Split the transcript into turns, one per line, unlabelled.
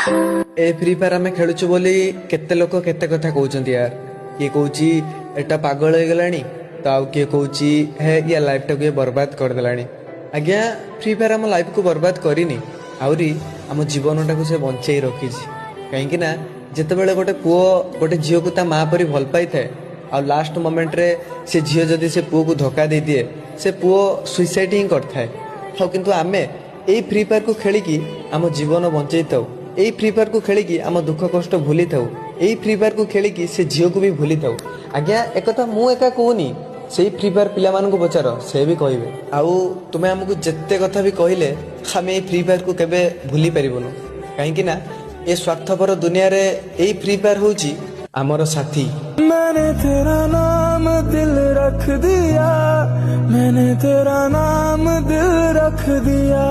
ए free fire आम खेलुचु बोली केते लोक केते कथा कहउचंती यार। किए कहउची एटा पागल हो गलानी तो आउ किए कहउची हे या लाइफ टाକୁ बर्बाद कर देलानी। आज्ञा फ्री फायर आम लाइफ को बर्बाद करिनी आउरी आम जीवन टाକୁ से बंचाई रखिछि। कहीं ना जितेबाला गोटे पुओ गोटे झील को ता माँ परी भल पाई थाए आ लास्ट मोमेंट रे से झील जदि से पुओ को धोखा दे दिए से पुओ सुइसाइड ही करथाए। हाँ किंतु आमे ए फ्री फायर को खेलिकी आम जीवन बंचाई थाउ। ए फ्री फायर को खेलिकी आम दुख कष्ट भूली थाउ। ए फ्री फायर को खेलिकी से झील को भी भूली थाउ। आज्ञा एक कथा मु एका कहूनी से फ्री फायर पिला मानकु पचार से भी कहबे। आउ तुमे हमकु जत्ते कथा भी कहले आमे ए फ्री फायर को केबे भूली परिबनु। काहेकि ना ए स्वार्थपर दुनिया रे ए फ्री फायर होची आमर साथी।
मैंने तेरा नाम दिल रख दिया, मैंने तेरा नाम दिल रख दिया।